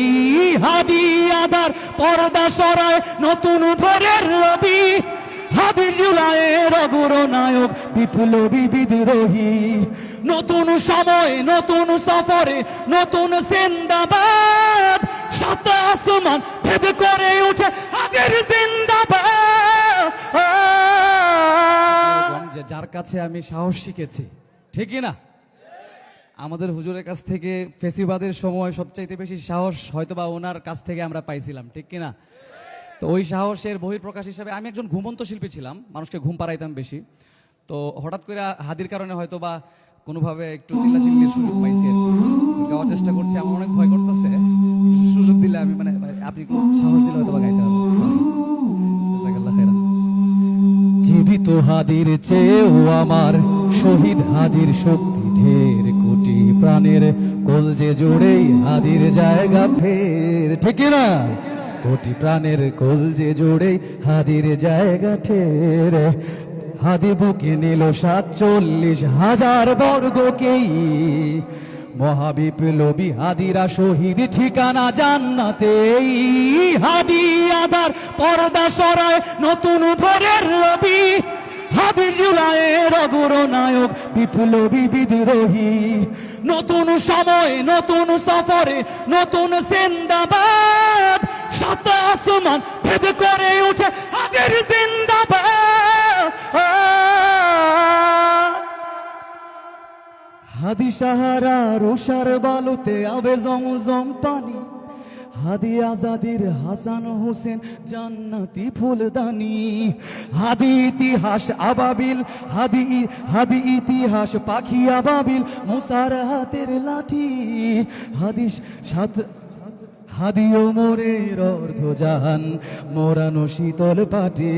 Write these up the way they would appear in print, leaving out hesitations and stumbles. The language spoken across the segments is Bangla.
হাদি আধার পর্দা সরায় নতুন ভোরের রবি, হাদি জুলাইয়ের অগ্রনায়ক বিপ্লবী বিদ্রোহী। নতুন সময় নতুন সফরে নতুন জিন্দাবাদ, সাত আসমান ভেদ করে উঠে হাদির জিন্দাবাদ। যার কাছে আমি সাহস শিখেছি, ঠিকই না? আমাদের হুজুরের কাছ থেকে ফেসিবাদের সময় সবচাইতে বেশি সাহস হয়তোবা ওনার কাছ থেকে আমরা পাইছিলাম, ঠিক কিনা? তো ওই সাহসের বহিঃপ্রকাশ হিসাবে আমি একজন ঘুমন্ত শিল্পী ছিলাম, মানুষকে ঘুম পাড়াইতাম বেশি। তো হঠাৎ করে হাদির কারণে হয়তোবা কোনোভাবে একটু চিল্লাচিল্লির সুযোগ পাইছি, গাওয়ার চেষ্টা করছি। আমার অনেক ভয় করতেছে, সুযোগ দিলে আমি মানে আপনি সাহস দিলে হয়তোবা গাইতে পারবো। জীবিত হাদির চেয়েও আমার শহীদ হাদির শক্তি ঢের, কোটি প্রাণের কলজে জোড়েই হাদির জায়গা ফের, ঠিক না? কোটি প্রাণের কলজে জোড়েই হাদির জায়গা ঠের। হাদি বুকে নিল 47,000 বর্গকেই, মহাবিপ্লবী হাদিরা শহীদ ঠিকানা জান্নাতেই। হাদি আধার পর্দা সরায় নতুন ভোরের রবি, হাদি জুলাইয়ের অগ্রনায়ক বিপ্লবী বিদ্রোহী। নতুন সময় নতুন সফরে নতুন জিন্দাবাদ, সাত আসমান ভেদ করে উঠে হাদির জিন্দাবাদ। হাদি সাহারা রুষার বালুতে আবে জমজম পানি, হাদি আজাদির হাসান হোসেন জান্নাতি ফুলদানি। হাদি ইতিহাস আবাবিল, হাদি ইতিহাস পাখি আবাবিল, মুসার হাতের লাঠি। হাদি সাত হাদি ওমরের অর্ধজাহান মোরানো শীতল পাটি।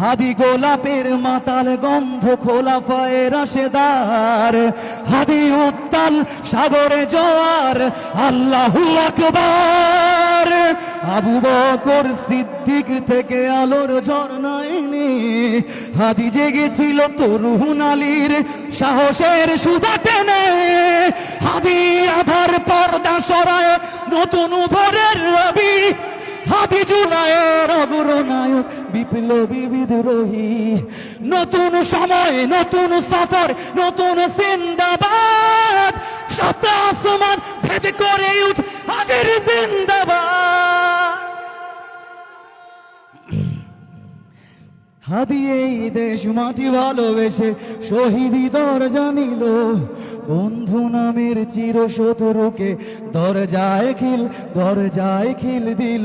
হাদি গোলাপের মাতাল গন্ধ খোলাফায়ে রাশেদার, হাদি উত্তাল সাগরে জোয়ার আল্লাহু আকবার। আবু বকর সিদ্দিক থেকে আলোর ঝর্ণা এনে হাদি জেগেছিল তরুণ আলীর সাহসের সুতা টেনে। হাদি আধার পর্দা সরায় নতুন ভোরের রবি, হাদি জুলাইয়ের অগ্রনায়ক বিপ্লবী বিদ্রোহী। নতুন সময় নতুন সফর নতুন জিন্দাবাদ, সাত আসমান ভেদ করে উঠ হাদির জিন্দাবাদ। হাদি এই দেশ মাটি ভালোবেসে শহীদি দরজা নিল, বন্ধু নামের চির শত্রুকে দরজায় খিল দিল।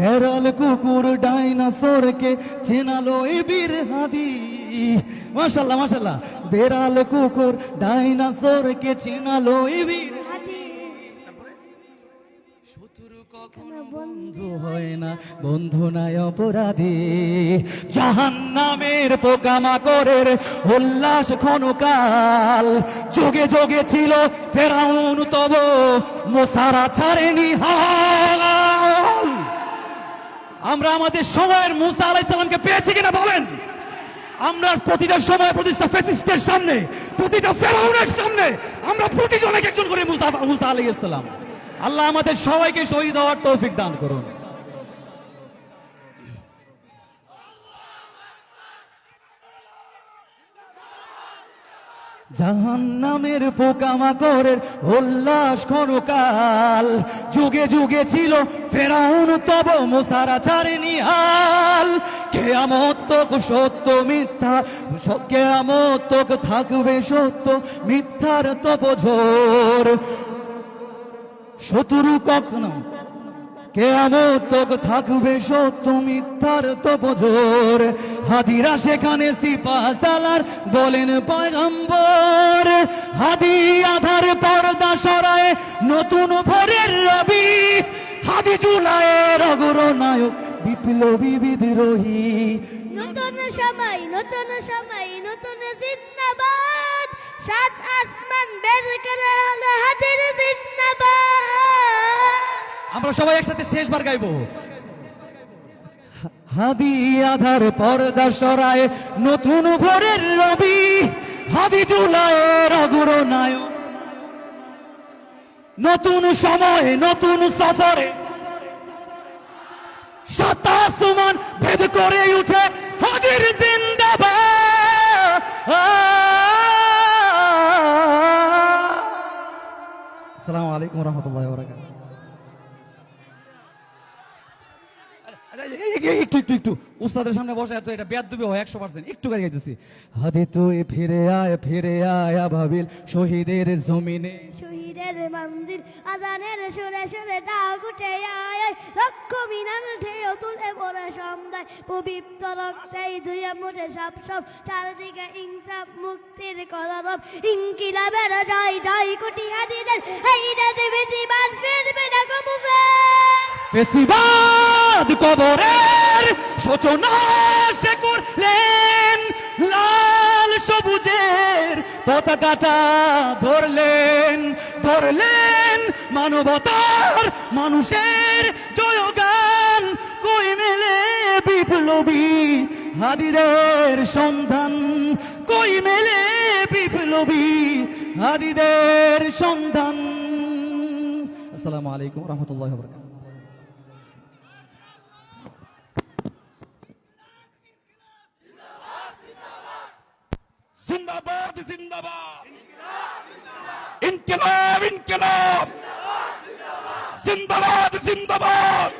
বেড়াল কুকুর ডাইনাসোরকে চেনালো এ বীর হাদি। মাশাআল্লাহ মাশাআল্লাহ। বেড়াল কুকুর ডাইনাসোরকে চেনালো এ বীর হাদি। শত্রু কখনো বন্ধু হয় না, বন্ধু নাই অপরাধী। জাহান্নামের পোকামাকড়ের উল্লাস ক্ষণকাল, যোগে যোগে ছিল ফেরাউন তব মোসারা ছাড়েনি হাল। আমরা আমাদের সময়ের মুসা আলাইহিস সালামকে পেয়েছি কিনা বলেন? আমরা প্রতিটা সময় প্রতিটা ফ্যাসিস্টের সামনে, প্রতিটা ফেরাউনের সামনে আমরা প্রতিজন একজন করে মুসা আলাইহিস সালাম। আল্লাহ আমাদের সবাইকে শহীদ হওয়ার তৌফিক দান করুন। জাহান্নামের পোকামাকড়ের উল্লাস ক্ষণকাল, যুগে যুগে ছিল ফেরাউন তব মুসারা ছাড়েনি হাল। কিয়ামত তক সত্য মিথ্যা, কিয়ামত তক থাকবে সত্য মিথ্যার তপ ঝড়। শত্রু কখনো কিয়ামত তক থাকবে সত্য মিথ্যার তপজোর। হাদিরা সেখানে সিপাহ সালার বলেন পয়গম্বর। হাদি আধার পর্দা সরায় নতুন ভোরের রবি, হাদি জুলাইয়ের অগ্রনায়ক বিপ্লবী বিদ্রোহী। নতুন সময় নতুন সময় নতুন জিন্দাবাদ, সাত আসমান বের করে হলো হাদির জিন্দাবাদ। আমরা সবাই একসাথে শেষবার গাইবো। হাদি আধার পর্দা সরায় নতুন ভোরের রবি, হাদি জুলাইয়ের অগ্রনায়ক নতুন সময়ে নতুন সফরে সাত আসমান ভেদ করে উঠে হাজির জিন্দাবাদ। আসসালামু আলাইকুম রহমতুল্লাহ বারাকাতুহু। একটু একটু একটু উস্তাদের সামনে বসে এত এটা বেয়াদবি হয় 100%। একটু গাড়ি গাইতেছি। হাদি তুই ফিরে আয় আবাবিল শহীদের জমিনে, শহীদের মন্দির আজানের সুরে সুরে ডাক উঠে আয়, লক্ষ মিনার ঢেউ তুলে পড়ে সন্ধ্যায়, পবিত্র রক্তাই ধুয়ে মুঠে সব সব, চারদিকে ইনসাফ মুক্তির কলরব, ইনকিলাবের জয় জয় কোটি হাদিদের, এই রাতে বেশিবার ফিরবে না কবুবে। ফেসিবাদ কবরের সূচনা সে করলেন, লাল সবুজের পতাকাটা ধরলেন মানবতার মানুষের জয়গান, কই মেলে বিপ্লবী হাদিদের সন্ধান, কই মেলে বিপ্লবী হাদিদের সন্ধান। আসসালামু আলাইকুম রহমতুল্লাহ বারাকাতুহু। जिंदाबाद जिंदाबाद इनकलाब इनकलाब जिंदाबाद जिंदाबाद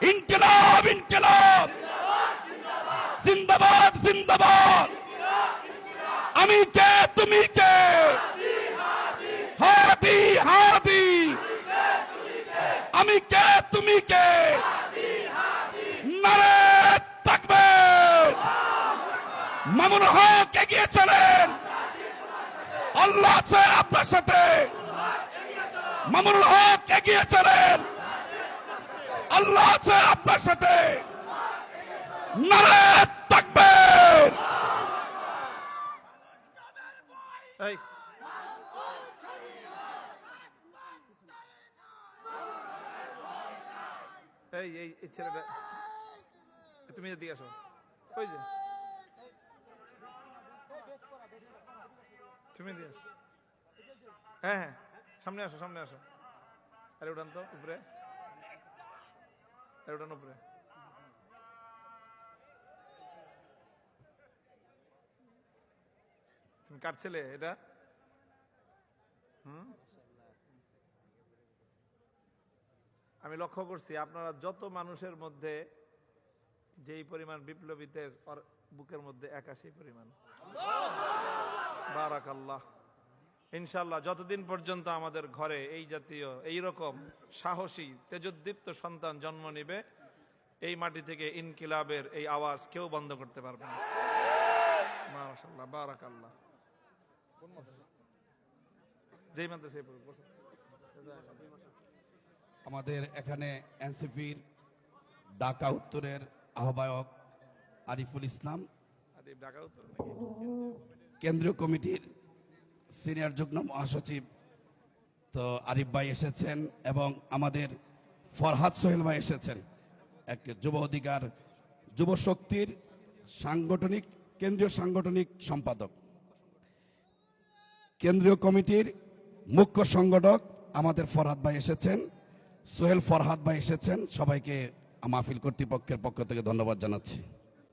इनकलाब इनकलाब जिंदाबाद जिंदाबाद আমি কে তুমি কে হাদি হাদি আমি কে তুমি কে নারে তাকবীর মামুন হক এগিয়ে চলেন আল্লাহ আছে আপনার সাথে মামুন হক এগিয়ে চলেন আল্লাহ আছে আপনার সাথে নারে তাকবীর এই এই এই এই ছেলেটা তুমি এদিকে আসো ওই যে তুমি এদিকে আসো হ্যাঁ হ্যাঁ সামনে আসো আরে উঠান তো উপরে আরে উঠান উপরে তুমি কার ছেলে এটা আমি লক্ষ্য করছি আপনারা যত মানুষের মধ্যে যেই পরিমাণ বিপ্লবীতে বুকের মধ্যে একা সেই পরিমাণ বারাকাল্লাহ ইনশাআল্লাহ যতদিন পর্যন্ত আমাদের ঘরে এই জাতীয় এই রকম সাহসী তেজোদ্দীপ্ত সন্তান জন্ম নেবে এই মাটি থেকে ইনকিলাবের এই আওয়াজ কেউ বন্ধ করতে পারবে না মাশাআল্লাহ বারাকাল্লাহ যেই মাত্র সেই আমাদের এখানে এনসিপির ঢাকা উত্তরের আহ্বায়ক আরিফুল ইসলাম, ঢাকা উত্তর কেন্দ্রীয় কমিটির সিনিয়র যুগ্ম মহাসচিব তো আরিফ ভাই এসেছেন এবং আমাদের ফরহাদ সোহেল ভাই এসেছেন, এক যুব অধিকার যুব শক্তির কেন্দ্রীয় সাংগঠনিক সম্পাদক, কেন্দ্রীয় কমিটির মুখ্য সংগঠক আমাদের ফরহাদ ভাই এসেছেন, সোহেল ফরহাদ ভাই এসেছেন। সবাইকে মাহফিল কর্তৃপক্ষের পক্ষ থেকে ধন্যবাদ জানাচ্ছি।